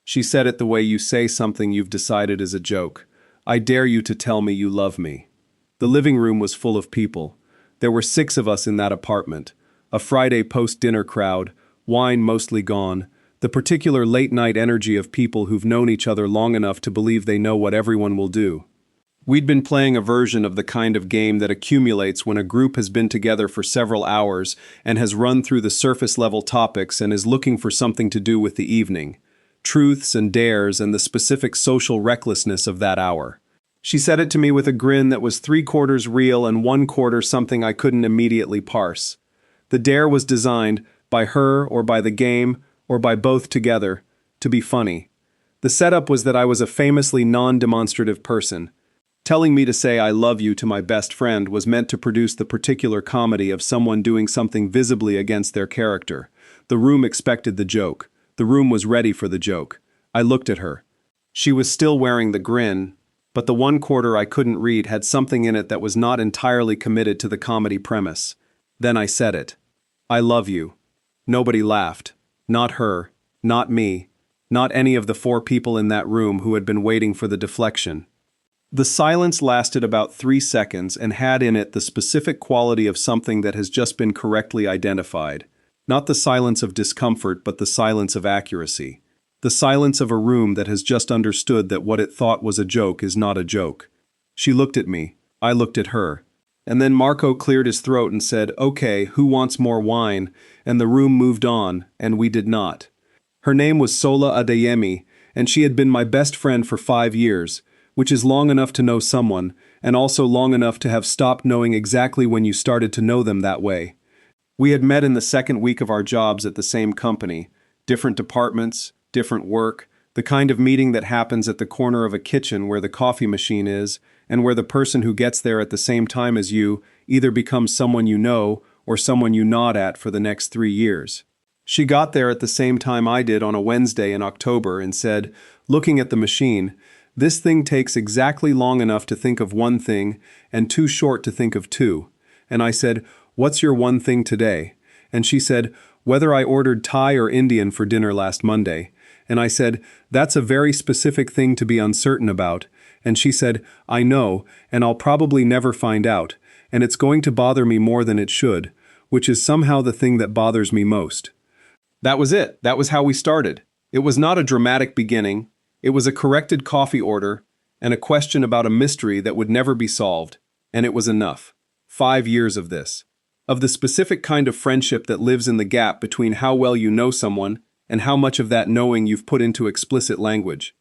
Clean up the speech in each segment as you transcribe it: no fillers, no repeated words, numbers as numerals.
She said it the way you say something you've decided is a joke. I dare you to tell me you love me. The living room was full of people. There were 6 of us in that apartment. A Friday post-dinner crowd, wine mostly gone, the particular late-night energy of people who've known each other long enough to believe they know what everyone will do. We'd been playing a version of the kind of game that accumulates when a group has been together for several hours and has run through the surface-level topics and is looking for something to do with the evening. Truths and dares and the specific social recklessness of that hour. She said it to me with a grin that was 3/4 real and 1/4 something I couldn't immediately parse. The dare was designed, by her or by the game, or by both together, to be funny. The setup was that I was a famously non-demonstrative person. Telling me to say I love you to my best friend was meant to produce the particular comedy of someone doing something visibly against their character. The room expected the joke. The room was ready for the joke. I looked at her. She was still wearing the grin, but the 1/4 I couldn't read had something in it that was not entirely committed to the comedy premise. Then I said it. I love you. Nobody laughed. Not her. Not me. Not any of the 4 people in that room who had been waiting for the deflection. The silence lasted about 3 seconds and had in it the specific quality of something that has just been correctly identified. Not the silence of discomfort, but the silence of accuracy. The silence of a room that has just understood that what it thought was a joke is not a joke. She looked at me. I looked at her. And then Marco cleared his throat and said, "Okay, who wants more wine?" And the room moved on, and we did not. Her name was Sola Adeyemi, and she had been my best friend for 5 years, which is long enough to know someone, and also long enough to have stopped knowing exactly when you started to know them that way. We had met in the 2nd week of our jobs at the same company, different departments, different work, the kind of meeting that happens at the corner of a kitchen where the coffee machine is, and where the person who gets there at the same time as you either becomes someone you know or someone you nod at for the next 3 years. She got there at the same time I did on a Wednesday in October and said, looking at the machine, "This thing takes exactly long enough to think of one thing and too short to think of 2. And I said, "What's your one thing today?" And she said, "Whether I ordered Thai or Indian for dinner last Monday." And I said, "That's a very specific thing to be uncertain about." And she said, "I know, and I'll probably never find out, and it's going to bother me more than it should, which is somehow the thing that bothers me most." That was it. That was how we started. It was not a dramatic beginning. It was a corrected coffee order and a question about a mystery that would never be solved, and it was enough. 5 years of this. Of the specific kind of friendship that lives in the gap between how well you know someone and how much of that knowing you've put into explicit language.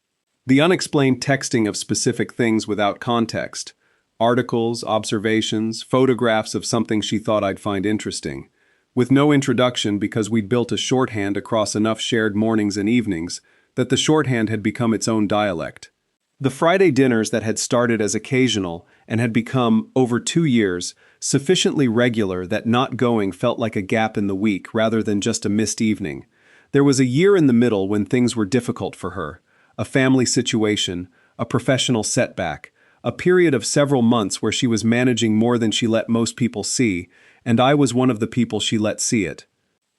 The unexplained texting of specific things without context. Articles, observations, photographs of something she thought I'd find interesting. With no introduction because we'd built a shorthand across enough shared mornings and evenings that the shorthand had become its own dialect. The Friday dinners that had started as occasional and had become, over 2 years, sufficiently regular that not going felt like a gap in the week rather than just a missed evening. There was a year in the middle when things were difficult for her. A family situation, a professional setback, a period of several months where she was managing more than she let most people see, and I was one of the people she let see it.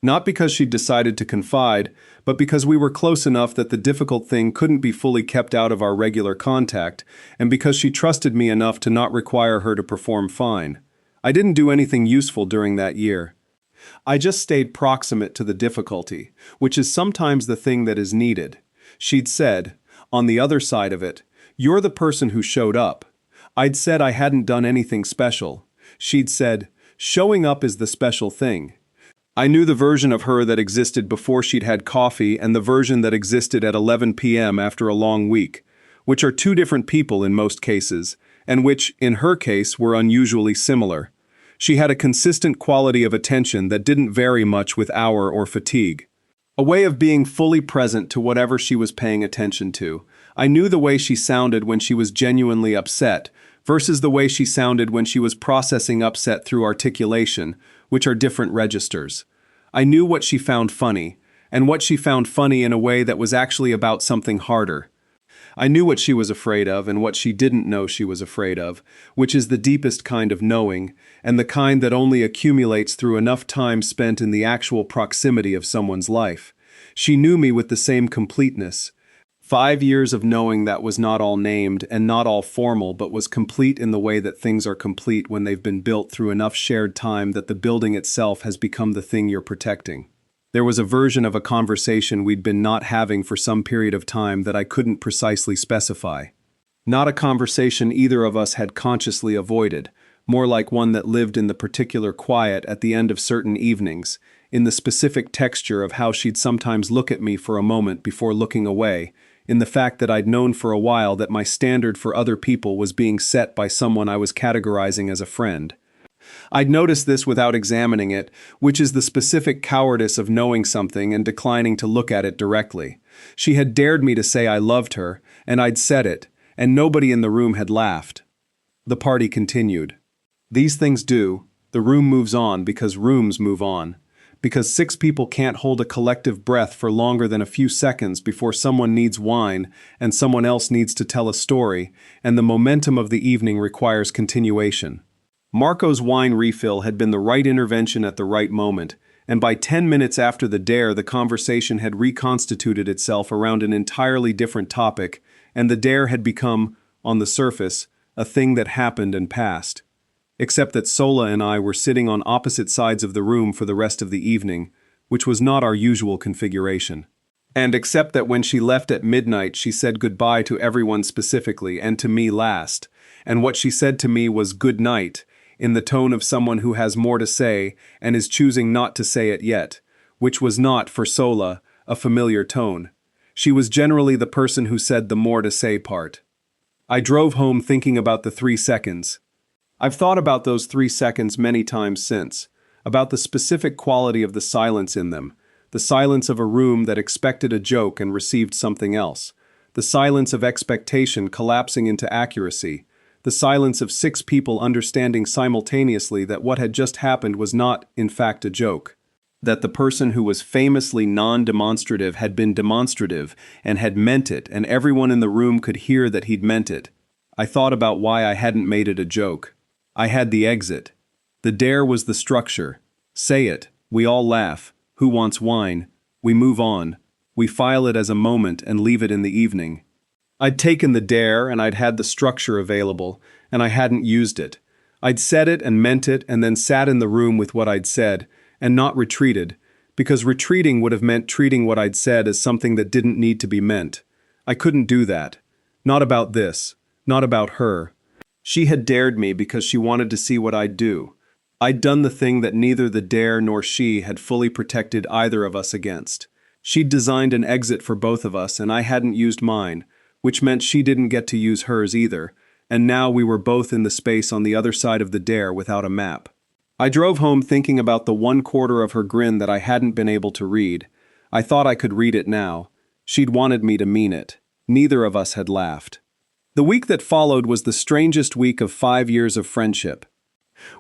Not because she'd decided to confide, but because we were close enough that the difficult thing couldn't be fully kept out of our regular contact, and because she trusted me enough to not require her to perform fine. I didn't do anything useful during that year. I just stayed proximate to the difficulty, which is sometimes the thing that is needed. She'd said, on the other side of it, "You're the person who showed up." I'd said I hadn't done anything special. She'd said, "Showing up is the special thing." I knew the version of her that existed before she'd had coffee and the version that existed at 11 p.m. after a long week, which are 2 different people in most cases, and which, in her case, were unusually similar. She had a consistent quality of attention that didn't vary much with hour or fatigue. A way of being fully present to whatever she was paying attention to. I knew the way she sounded when she was genuinely upset, versus the way she sounded when she was processing upset through articulation, which are different registers. I knew what she found funny, and what she found funny in a way that was actually about something harder. I knew what she was afraid of and what she didn't know she was afraid of, which is the deepest kind of knowing, and the kind that only accumulates through enough time spent in the actual proximity of someone's life. She knew me with the same completeness, 5 years of knowing that was not all named and not all formal, but was complete in the way that things are complete when they've been built through enough shared time that the building itself has become the thing you're protecting. There was a version of a conversation we'd been not having for some period of time that I couldn't precisely specify. Not a conversation either of us had consciously avoided, more like one that lived in the particular quiet at the end of certain evenings, in the specific texture of how she'd sometimes look at me for a moment before looking away, in the fact that I'd known for a while that my standard for other people was being set by someone I was categorizing as a friend. I'd noticed this without examining it, which is the specific cowardice of knowing something and declining to look at it directly. She had dared me to say I loved her, and I'd said it, and nobody in the room had laughed. The party continued. These things do. The room moves on because rooms move on. Because 6 people can't hold a collective breath for longer than a few seconds before someone needs wine and someone else needs to tell a story, and the momentum of the evening requires continuation. Marco's wine refill had been the right intervention at the right moment, and by 10 minutes after the dare the conversation had reconstituted itself around an entirely different topic, and the dare had become, on the surface, a thing that happened and passed. Except that Sola and I were sitting on opposite sides of the room for the rest of the evening, which was not our usual configuration. And except that when she left at midnight she said goodbye to everyone specifically and to me last, and what she said to me was good night, in the tone of someone who has more to say and is choosing not to say it yet, which was not, for Sola, a familiar tone. She was generally the person who said the more to say part. I drove home thinking about the 3 seconds. I've thought about those 3 seconds many times since, about the specific quality of the silence in them, the silence of a room that expected a joke and received something else, the silence of expectation collapsing into accuracy, the silence of 6 people understanding simultaneously that what had just happened was not, in fact, a joke, that the person who was famously non-demonstrative had been demonstrative and had meant it, and everyone in the room could hear that he'd meant it. I thought about why I hadn't made it a joke. I had the exit. The dare was the structure. Say it. We all laugh. Who wants wine? We move on. We file it as a moment and leave it in the evening. I'd taken the dare and I'd had the structure available, and I hadn't used it. I'd said it and meant it and then sat in the room with what I'd said, and not retreated, because retreating would have meant treating what I'd said as something that didn't need to be meant. I couldn't do that. Not about this. Not about her. She had dared me because she wanted to see what I'd do. I'd done the thing that neither the dare nor she had fully protected either of us against. She'd designed an exit for both of us and I hadn't used mine, which meant she didn't get to use hers either, and now we were both in the space on the other side of the dare without a map. I drove home thinking about the 1/4 of her grin that I hadn't been able to read. I thought I could read it now. She'd wanted me to mean it. Neither of us had laughed. The week that followed was the strangest week of 5 years of friendship.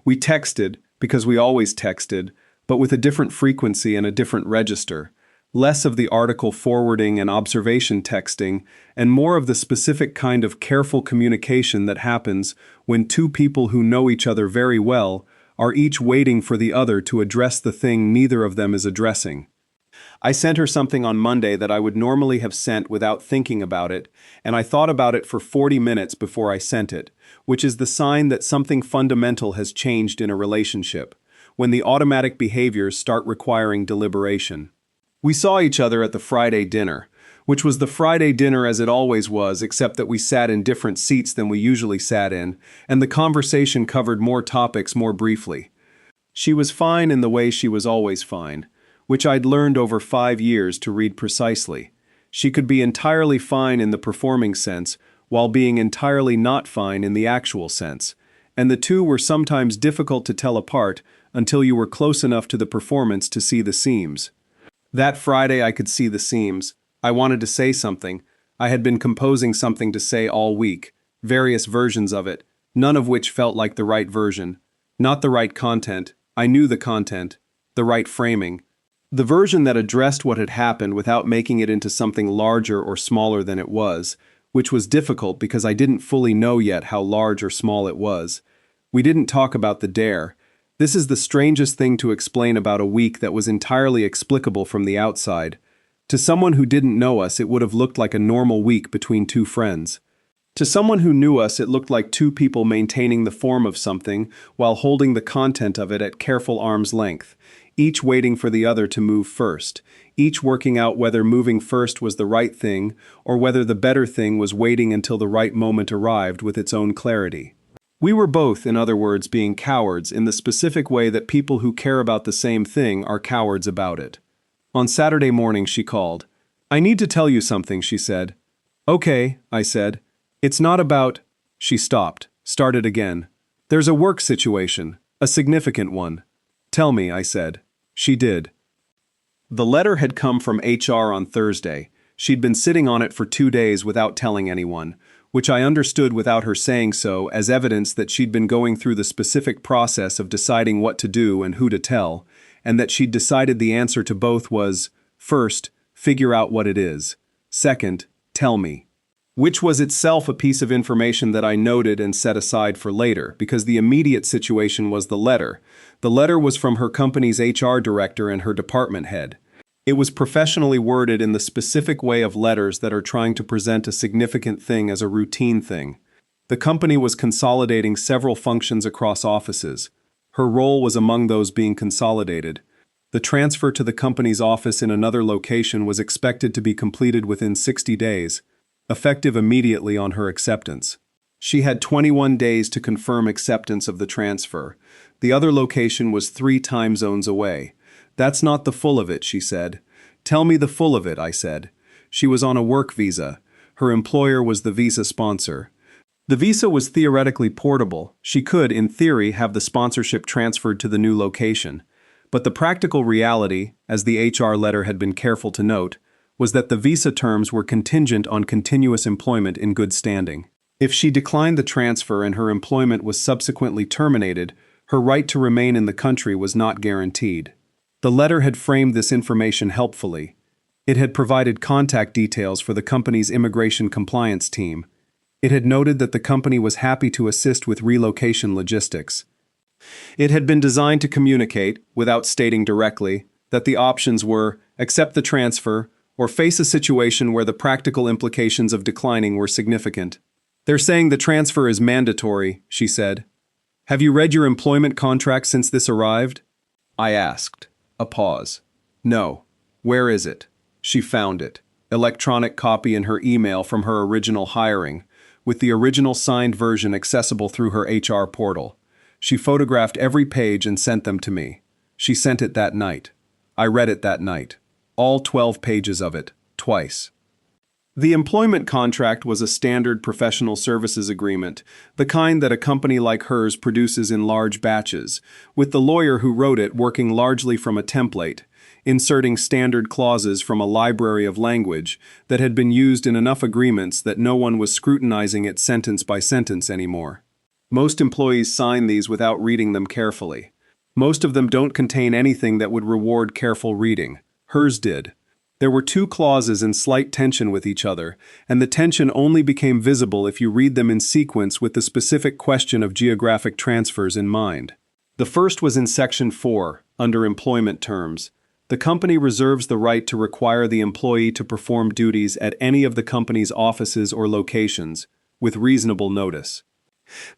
We texted, because we always texted, but with a different frequency and a different register, less of the article forwarding and observation texting, and more of the specific kind of careful communication that happens when 2 people who know each other very well are each waiting for the other to address the thing neither of them is addressing. I sent her something on Monday that I would normally have sent without thinking about it, and I thought about it for 40 minutes before I sent it, which is the sign that something fundamental has changed in a relationship, when the automatic behaviors start requiring deliberation. We saw each other at the Friday dinner, which was the Friday dinner as it always was, except that we sat in different seats than we usually sat in, and the conversation covered more topics more briefly. She was fine in the way she was always fine, which I'd learned over 5 years to read precisely. She could be entirely fine in the performing sense, while being entirely not fine in the actual sense, and the two were sometimes difficult to tell apart until you were close enough to the performance to see the seams. That Friday I could see the seams. I wanted to say something. I had been composing something to say all week, various versions of it, none of which felt like the right version. Not the right content. I knew the content. The right framing. The version that addressed what had happened without making it into something larger or smaller than it was, which was difficult because I didn't fully know yet how large or small it was. We didn't talk about the dare. This is the strangest thing to explain about a week that was entirely explicable from the outside. To someone who didn't know us, it would have looked like a normal week between two friends. To someone who knew us, it looked like two people maintaining the form of something while holding the content of it at careful arm's length, each waiting for the other to move first, each working out whether moving first was the right thing or whether the better thing was waiting until the right moment arrived with its own clarity. We were both, in other words, being cowards in the specific way that people who care about the same thing are cowards about it. On Saturday morning, she called. "I need to tell you something," she said. "Okay," I said. "It's not about—" She stopped, started again. "There's a work situation, a significant one." "Tell me," I said. She did. The letter had come from HR on Thursday. She'd been sitting on it for 2 days without telling anyone, which I understood without her saying so as evidence that she'd been going through the specific process of deciding what to do and who to tell, and that she'd decided the answer to both was, first, figure out what it is. Second, tell me. Which was itself a piece of information that I noted and set aside for later, because the immediate situation was the letter. The letter was from her company's HR director and her department head. It was professionally worded in the specific way of letters that are trying to present a significant thing as a routine thing. The company was consolidating several functions across offices. Her role was among those being consolidated. The transfer to the company's office in another location was expected to be completed within 60 days. Effective immediately on her acceptance. She had 21 days to confirm acceptance of the transfer. The other location was 3 time zones away. "That's not the full of it," she said. "Tell me the full of it," I said. She was on a work visa. Her employer was the visa sponsor. The visa was theoretically portable. She could, in theory, have the sponsorship transferred to the new location. But the practical reality, as the HR letter had been careful to note, was that the visa terms were contingent on continuous employment in good standing. If she declined the transfer and her employment was subsequently terminated, her right to remain in the country was not guaranteed. The letter had framed this information helpfully. It had provided contact details for the company's immigration compliance team. It had noted that the company was happy to assist with relocation logistics. It had been designed to communicate, without stating directly, that the options were accept the transfer or face a situation where the practical implications of declining were significant. "They're saying the transfer is mandatory," she said. "Have you read your employment contract since this arrived?" I asked. A pause. "No. Where is it?" She found it. Electronic copy in her email from her original hiring, with the original signed version accessible through her HR portal. She photographed every page and sent them to me. She sent it that night. I read it that night. All 12 pages of it, twice. The employment contract was a standard professional services agreement, the kind that a company like hers produces in large batches, with the lawyer who wrote it working largely from a template, inserting standard clauses from a library of language that had been used in enough agreements that no one was scrutinizing it sentence by sentence anymore. Most employees sign these without reading them carefully. Most of them don't contain anything that would reward careful reading. Hers did. There were 2 clauses in slight tension with each other, and the tension only became visible if you read them in sequence with the specific question of geographic transfers in mind. The first was in Section 4, under Employment Terms. The company reserves the right to require the employee to perform duties at any of the company's offices or locations, with reasonable notice.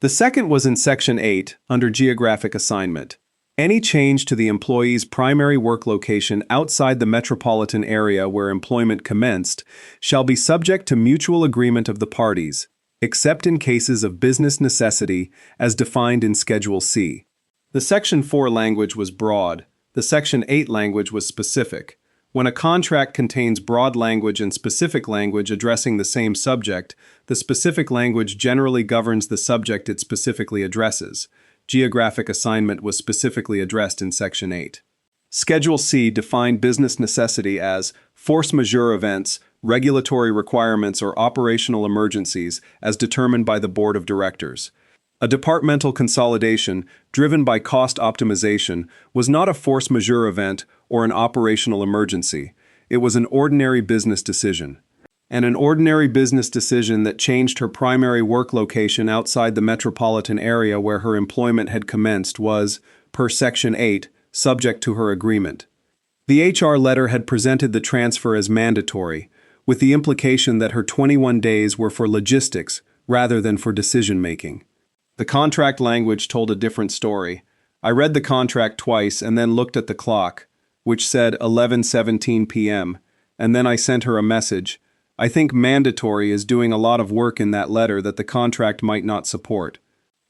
The second was in Section 8, under Geographic Assignment. Any change to the employee's primary work location outside the metropolitan area where employment commenced shall be subject to mutual agreement of the parties, except in cases of business necessity as defined in Schedule C. The Section 4 language was broad. The Section 8 language was specific. When a contract contains broad language and specific language addressing the same subject, the specific language generally governs the subject it specifically addresses. Geographic assignment was specifically addressed in Section 8. Schedule C defined business necessity as force majeure events, regulatory requirements, or operational emergencies as determined by the Board of Directors. A departmental consolidation, driven by cost optimization, was not a force majeure event or an operational emergency. It was an ordinary business decision. And an ordinary business decision that changed her primary work location outside the metropolitan area where her employment had commenced was, per Section 8, subject to her agreement. The HR letter had presented the transfer as mandatory, with the implication that her 21 days were for logistics rather than for decision-making. The contract language told a different story. I read the contract twice and then looked at the clock, which said 11:17 p.m., and then I sent her a message. I think mandatory is doing a lot of work in that letter that the contract might not support.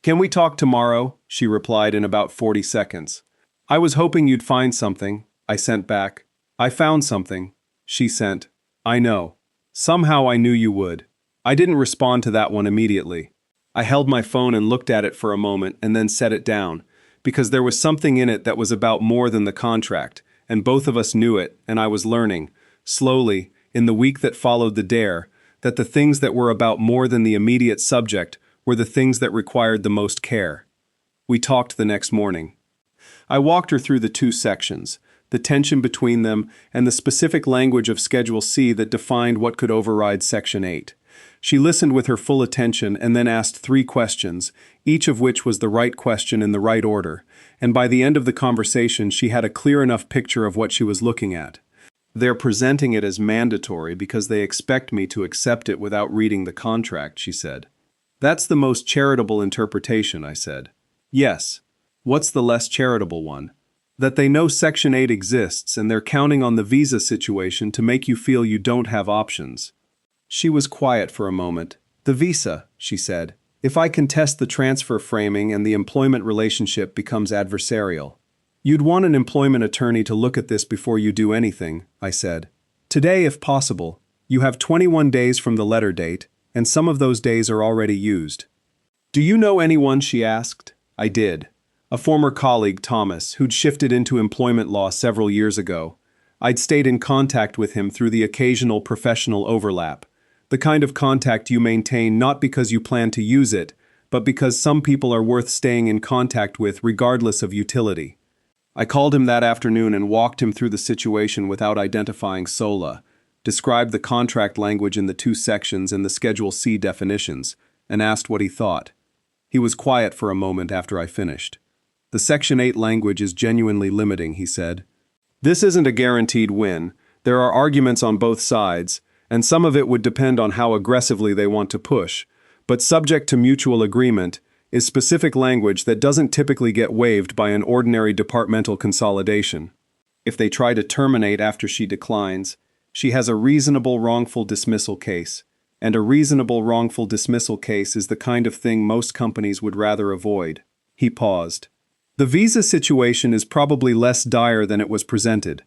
Can we talk tomorrow? She replied in about 40 seconds. I was hoping you'd find something, I sent back. I found something, she sent. I know. Somehow I knew you would. I didn't respond to that one immediately. I held my phone and looked at it for a moment and then set it down, because there was something in it that was about more than the contract, and both of us knew it, and I was learning, slowly, in the week that followed the dare, that the things that were about more than the immediate subject were the things that required the most care. We talked the next morning. I walked her through the two sections, the tension between them and the specific language of Schedule C that defined what could override Section 8. She listened with her full attention and then asked 3 questions, each of which was the right question in the right order, and by the end of the conversation she had a clear enough picture of what she was looking at. They're presenting it as mandatory because they expect me to accept it without reading the contract, she said. That's the most charitable interpretation, I said. Yes. What's the less charitable one? That they know Section 8 exists and they're counting on the visa situation to make you feel you don't have options. She was quiet for a moment. The visa, she said. If I contest the transfer framing and the employment relationship becomes adversarial. You'd want an employment attorney to look at this before you do anything, I said. Today, if possible, you have 21 days from the letter date, and some of those days are already used. Do you know anyone, she asked? I did. A former colleague, Thomas, who'd shifted into employment law several years ago. I'd stayed in contact with him through the occasional professional overlap. The kind of contact you maintain not because you plan to use it, but because some people are worth staying in contact with regardless of utility. I called him that afternoon and walked him through the situation without identifying SOLA, described the contract language in the 2 sections and the Schedule C definitions, and asked what he thought. He was quiet for a moment after I finished. The Section 8 language is genuinely limiting, he said. This isn't a guaranteed win. There are arguments on both sides, and some of it would depend on how aggressively they want to push, but subject to mutual agreement is specific language that doesn't typically get waived by an ordinary departmental consolidation. If they try to terminate after she declines, she has a reasonable wrongful dismissal case, and a reasonable wrongful dismissal case is the kind of thing most companies would rather avoid. He paused. The visa situation is probably less dire than it was presented.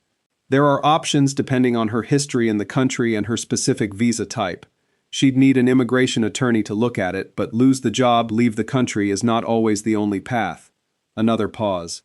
There are options depending on her history in the country and her specific visa type. She'd need an immigration attorney to look at it, but lose the job, leave the country is not always the only path. Another pause.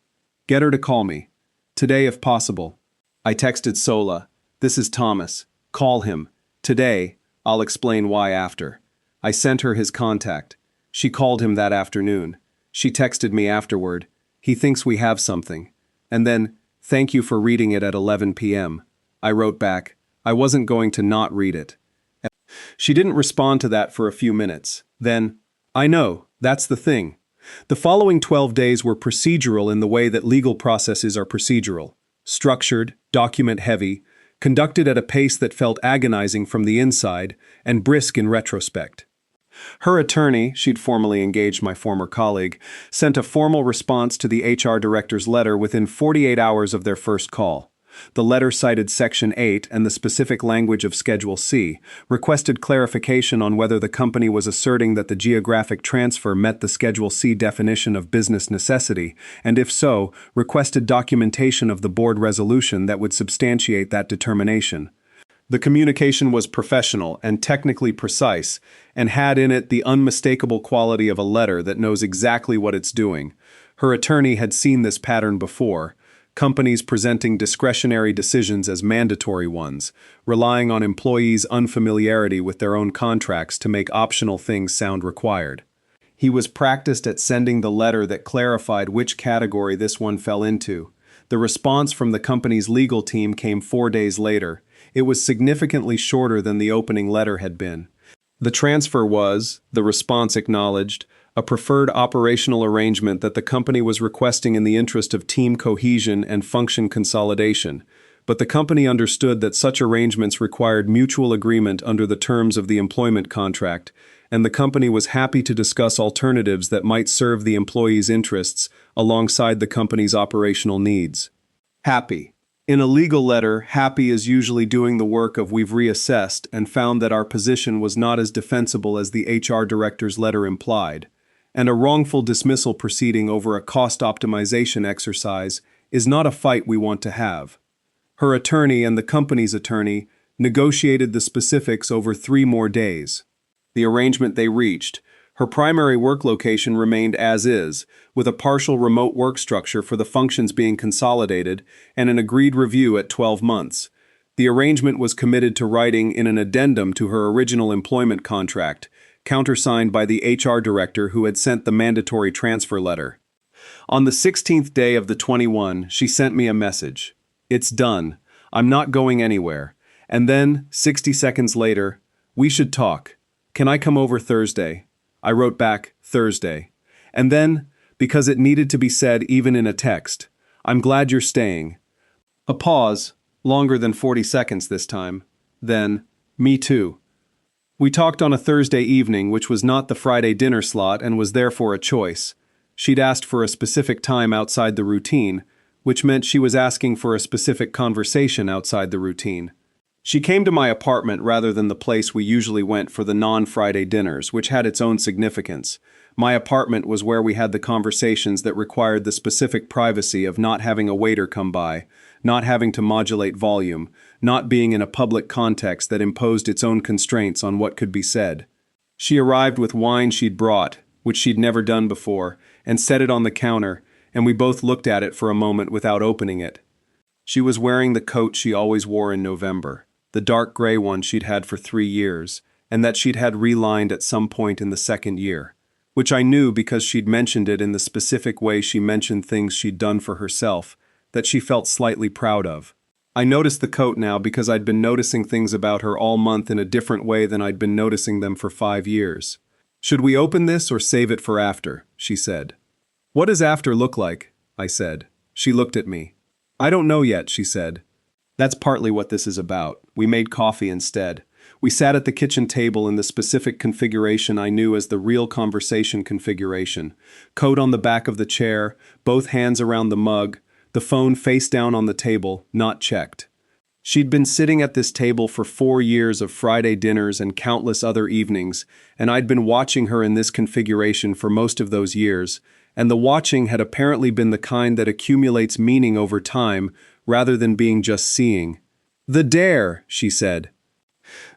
Get her to call me. Today if possible. I texted Sola. This is Thomas. Call him. Today. I'll explain why after. I sent her his contact. She called him that afternoon. She texted me afterward. He thinks we have something. And then, thank you for reading it at 11 p.m. I wrote back. I wasn't going to not read it. She didn't respond to that for a few minutes. Then, I know, that's the thing. The following 12 days were procedural in the way that legal processes are procedural. Structured, document-heavy, conducted at a pace that felt agonizing from the inside and brisk in retrospect. Her attorney, she'd formally engaged my former colleague, sent a formal response to the HR director's letter within 48 hours of their first call. The letter cited Section 8 and the specific language of Schedule C, requested clarification on whether the company was asserting that the geographic transfer met the Schedule C definition of business necessity, and if so, requested documentation of the board resolution that would substantiate that determination. The communication was professional and technically precise, and had in it the unmistakable quality of a letter that knows exactly what it's doing. Her attorney had seen this pattern before. Companies presenting discretionary decisions as mandatory ones, relying on employees' unfamiliarity with their own contracts to make optional things sound required. He was practiced at sending the letter that clarified which category this one fell into. The response from the company's legal team came 4 days later. It was significantly shorter than the opening letter had been. The transfer was, the response acknowledged, a preferred operational arrangement that the company was requesting in the interest of team cohesion and function consolidation, but the company understood that such arrangements required mutual agreement under the terms of the employment contract, and the company was happy to discuss alternatives that might serve the employees' interests alongside the company's operational needs. Happy. In a legal letter, happy is usually doing the work of "we've reassessed and found that our position was not as defensible as the HR director's letter implied," and a wrongful dismissal proceeding over a cost optimization exercise is not a fight we want to have. Her attorney and the company's attorney negotiated the specifics over 3 more days. The arrangement they reached: her primary work location remained as is, with a partial remote work structure for the functions being consolidated, and an agreed review at 12 months. The arrangement was committed to writing in an addendum to her original employment contract, countersigned by the HR director who had sent the mandatory transfer letter. On the 16th day of the 21, she sent me a message. "It's done. I'm not going anywhere." And then, 60 seconds later, "We should talk. Can I come over Thursday?" I wrote back, "Thursday." And then, because it needed to be said even in a text, "I'm glad you're staying." A pause, longer than 40 seconds this time. Then, "Me too." We talked on a Thursday evening, which was not the Friday dinner slot and was therefore a choice. She'd asked for a specific time outside the routine, which meant she was asking for a specific conversation outside the routine. She came to my apartment rather than the place we usually went for the non-Friday dinners, which had its own significance. My apartment was where we had the conversations that required the specific privacy of not having a waiter come by, not having to modulate volume, not being in a public context that imposed its own constraints on what could be said. She arrived with wine she'd brought, which she'd never done before, and set it on the counter, and we both looked at it for a moment without opening it. She was wearing the coat she always wore in November, the dark gray one she'd had for 3 years, and that she'd had relined at some point in the 2nd year, which I knew because she'd mentioned it in the specific way she mentioned things she'd done for herself, that she felt slightly proud of. I noticed the coat now because I'd been noticing things about her all month in a different way than I'd been noticing them for 5 years. "Should we open this or save it for after?" she said. "What does after look like?" I said. She looked at me. "I don't know yet," she said. "That's partly what this is about." We made coffee instead. We sat at the kitchen table in the specific configuration I knew as the real conversation configuration. Coat on the back of the chair, both hands around the mug, the phone face down on the table, not checked. She'd been sitting at this table for 4 years of Friday dinners and countless other evenings, and I'd been watching her in this configuration for most of those years, and the watching had apparently been the kind that accumulates meaning over time rather than being just seeing. "The dare," she said.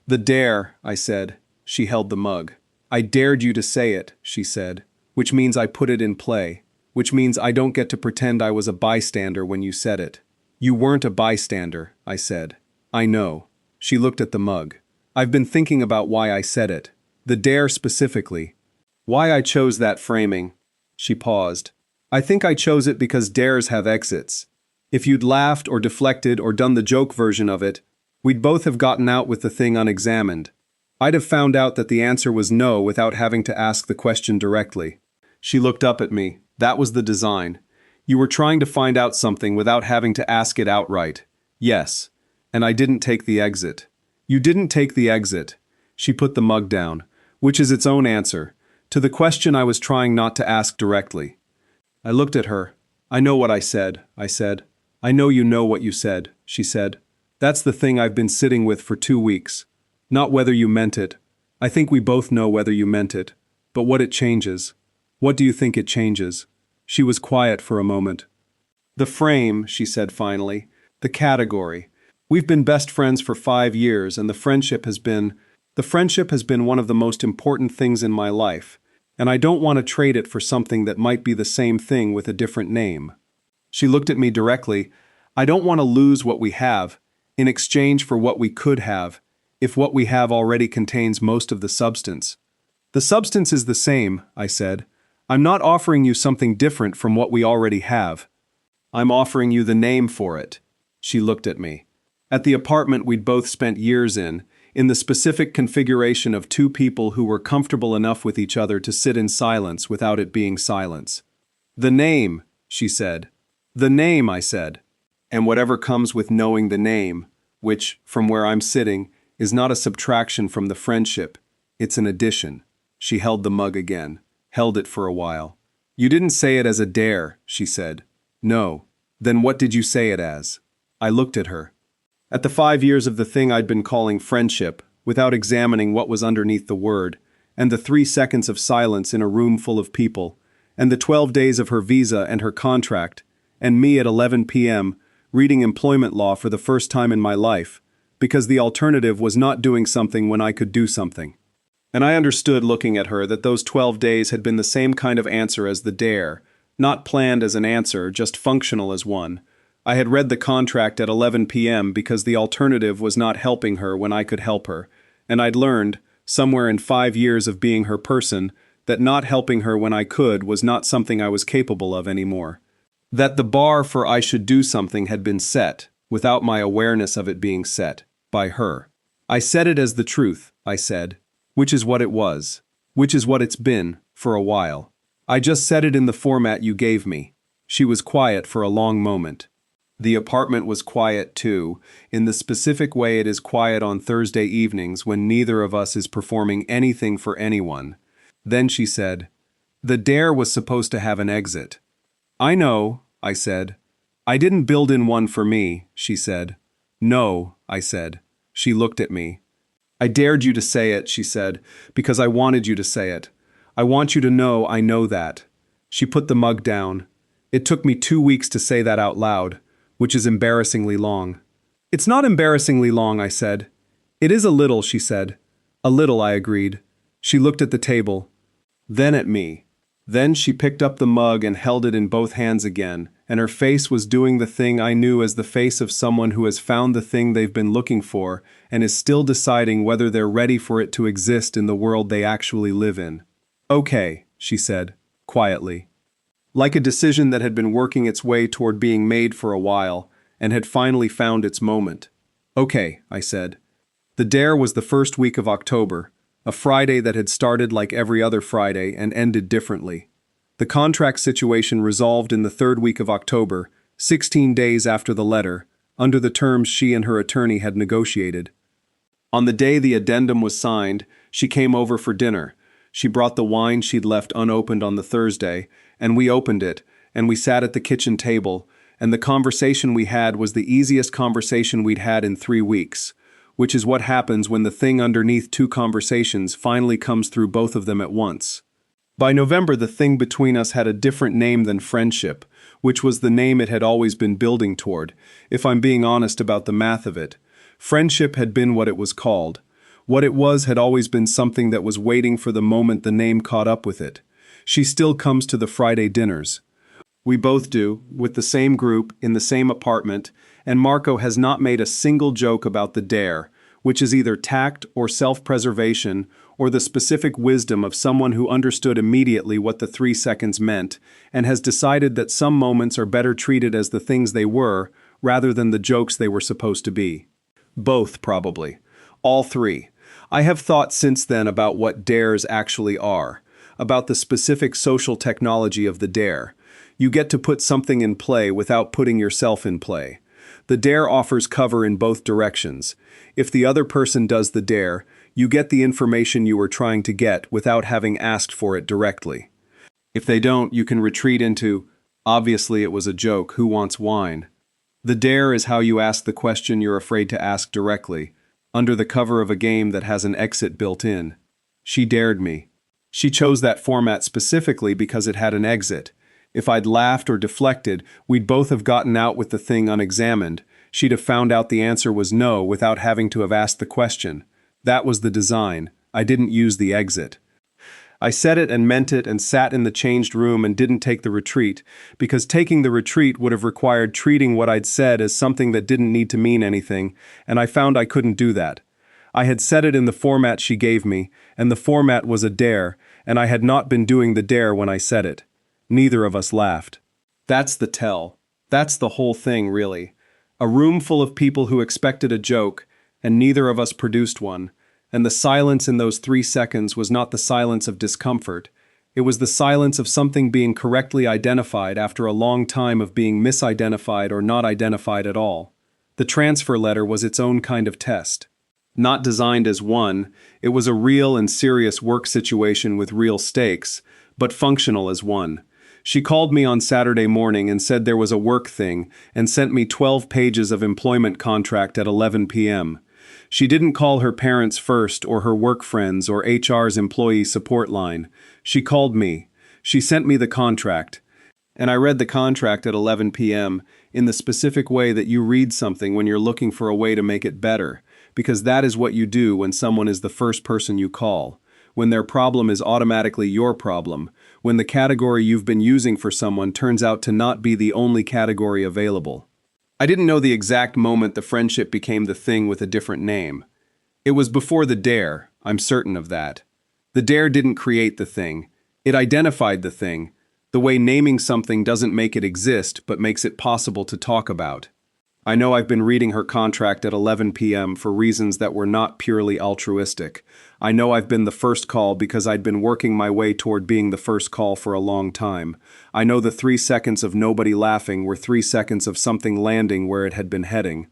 "The dare," I said. She held the mug. "I dared you to say it," she said, "which means I put it in play, which means I don't get to pretend I was a bystander when you said it." "You weren't a bystander," I said. "I know." She looked at the mug. "I've been thinking about why I said it. The dare specifically. Why I chose that framing." She paused. "I think I chose it because dares have exits. If you'd laughed or deflected or done the joke version of it, we'd both have gotten out with the thing unexamined. I'd have found out that the answer was no without having to ask the question directly." She looked up at me. "That was the design. You were trying to find out something without having to ask it outright." "Yes. And I didn't take the exit." "You didn't take the exit." She put the mug down, which is its own answer, to the question I was trying not to ask directly. I looked at her. "I know what I said," I said. "I know you know what you said," she said. "That's the thing I've been sitting with for 2 weeks. Not whether you meant it. I think we both know whether you meant it. But what it changes. What do you think it changes?" She was quiet for a moment. "The frame," she said finally. "The category. We've been best friends for 5 years, and the friendship has been one of the most important things in my life, and I don't want to trade it for something that might be the same thing with a different name." She looked at me directly. "I don't want to lose what we have in exchange for what we could have, if what we have already contains most of the substance." "The substance is the same," I said. "I'm not offering you something different from what we already have. I'm offering you the name for it." She looked at me. At the apartment we'd both spent years in the specific configuration of 2 people who were comfortable enough with each other to sit in silence without it being silence. "The name," she said. "The name," I said. and whatever comes with knowing the name, which, from where I'm sitting, is not a subtraction from the friendship, it's an addition. She held the mug again, held it for a while. You didn't say it as a dare, she said. No. Then what did you say it as? I looked at her. At the 5 years of the thing I'd been calling friendship, without examining what was underneath the word, and the 3 seconds of silence in a room full of people, and the 12 days of her visa and her contract, and me at 11 p.m., reading employment law for the first time in my life, because the alternative was not doing something when I could do something. And I understood looking at her that those 12 days had been the same kind of answer as the dare, not planned as an answer, just functional as one. I had read the contract at 11 p.m. because the alternative was not helping her when I could help her, and I'd learned, somewhere in 5 years of being her person, that not helping her when I could was not something I was capable of anymore. That the bar for I should do something had been set, without my awareness of it being set, by her. I said it as the truth, I said, which is what it was, which is what it's been, for a while. I just said it in the format you gave me. She was quiet for a long moment. The apartment was quiet too, in the specific way it is quiet on Thursday evenings when neither of us is performing anything for anyone. Then she said, "The dare was supposed to have an exit." "I know," I said. "I didn't build in one for me," she said. "No," I said. She looked at me. "I dared you to say it," she said, "because I wanted you to say it. I want you to know I know that." She put the mug down. "It took me 2 weeks to say that out loud, which is embarrassingly long." "It's not embarrassingly long," I said. "It is a little," she said. "A little," I agreed. She looked at the table, then at me. Then she picked up the mug and held it in both hands again, and her face was doing the thing I knew as the face of someone who has found the thing they've been looking for and is still deciding whether they're ready for it to exist in the world they actually live in. "Okay," she said, quietly. Like a decision that had been working its way toward being made for a while, and had finally found its moment. "Okay," I said. The dare was the first week of October, a Friday that had started like every other Friday and ended differently. The contract situation resolved in the 3rd week of October, 16 days after the letter, under the terms she and her attorney had negotiated. On the day the addendum was signed, she came over for dinner. She brought the wine she'd left unopened on the Thursday, and we opened it, and we sat at the kitchen table, and the conversation we had was the easiest conversation we'd had in 3 weeks, which is what happens when the thing underneath 2 conversations finally comes through both of them at once. By November, the thing between us had a different name than friendship, which was the name it had always been building toward, if I'm being honest about the math of it. Friendship had been what it was called. What it was had always been something that was waiting for the moment the name caught up with it. She still comes to the Friday dinners. We both do, with the same group, in the same apartment, and Marco has not made a single joke about the dare, which is either tact or self-preservation or the specific wisdom of someone who understood immediately what the 3 seconds meant and has decided that some moments are better treated as the things they were rather than the jokes they were supposed to be. Both, probably. All 3. I have thought since then about what dares actually are, about the specific social technology of the dare. You get to put something in play without putting yourself in play. The dare offers cover in both directions. If the other person does the dare, you get the information you were trying to get without having asked for it directly. If they don't, you can retreat into, obviously it was a joke, who wants wine? The dare is how you ask the question you're afraid to ask directly, under the cover of a game that has an exit built in. She dared me. She chose that format specifically because it had an exit. If I'd laughed or deflected, we'd both have gotten out with the thing unexamined. She'd have found out the answer was no without having to have asked the question. That was the design. I didn't use the exit. I said it and meant it and sat in the changed room and didn't take the retreat, because taking the retreat would have required treating what I'd said as something that didn't need to mean anything, and I found I couldn't do that. I had said it in the format she gave me, and the format was a dare, and I had not been doing the dare when I said it. Neither of us laughed. That's the tell. That's the whole thing, really. A room full of people who expected a joke, and neither of us produced one, and the silence in those 3 seconds was not the silence of discomfort. It was the silence of something being correctly identified after a long time of being misidentified or not identified at all. The transfer letter was its own kind of test. Not designed as one, it was a real and serious work situation with real stakes, but functional as one. She called me on Saturday morning and said there was a work thing and sent me 12 pages of employment contract at 11 p.m. She didn't call her parents first or her work friends or HR's employee support line. She called me. She sent me the contract. And I read the contract at 11 p.m. in the specific way that you read something when you're looking for a way to make it better, because that is what you do when someone is the first person you call, when their problem is automatically your problem, when the category you've been using for someone turns out to not be the only category available. I didn't know the exact moment the friendship became the thing with a different name. It was before the dare, I'm certain of that. The dare didn't create the thing. It identified the thing, the way naming something doesn't make it exist but makes it possible to talk about. I know I've been reading her contract at 11 p.m. for reasons that were not purely altruistic. I know I've been the first call because I'd been working my way toward being the first call for a long time. I know the 3 seconds of nobody laughing were 3 seconds of something landing where it had been heading.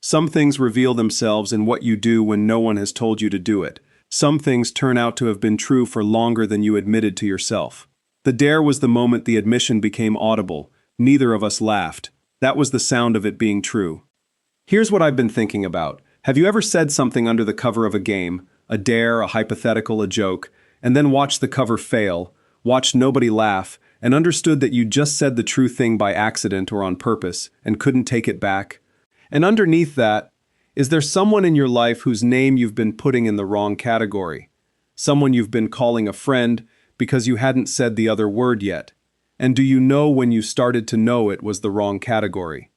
Some things reveal themselves in what you do when no one has told you to do it. Some things turn out to have been true for longer than you admitted to yourself. The dare was the moment the admission became audible. Neither of us laughed. That was the sound of it being true. Here's what I've been thinking about. Have you ever said something under the cover of a game, a dare, a hypothetical, a joke, and then watched the cover fail, watched nobody laugh, and understood that you just said the true thing by accident or on purpose and couldn't take it back? And underneath that, is there someone in your life whose name you've been putting in the wrong category? Someone you've been calling a friend because you hadn't said the other word yet? And do you know when you started to know it was the wrong category?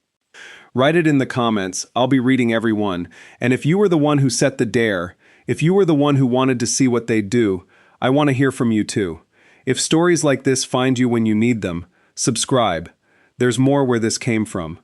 Write it in the comments. I'll be reading every one. And if you were the one who set the dare, if you were the one who wanted to see what they'd do, I want to hear from you too. If stories like this find you when you need them, subscribe. There's more where this came from.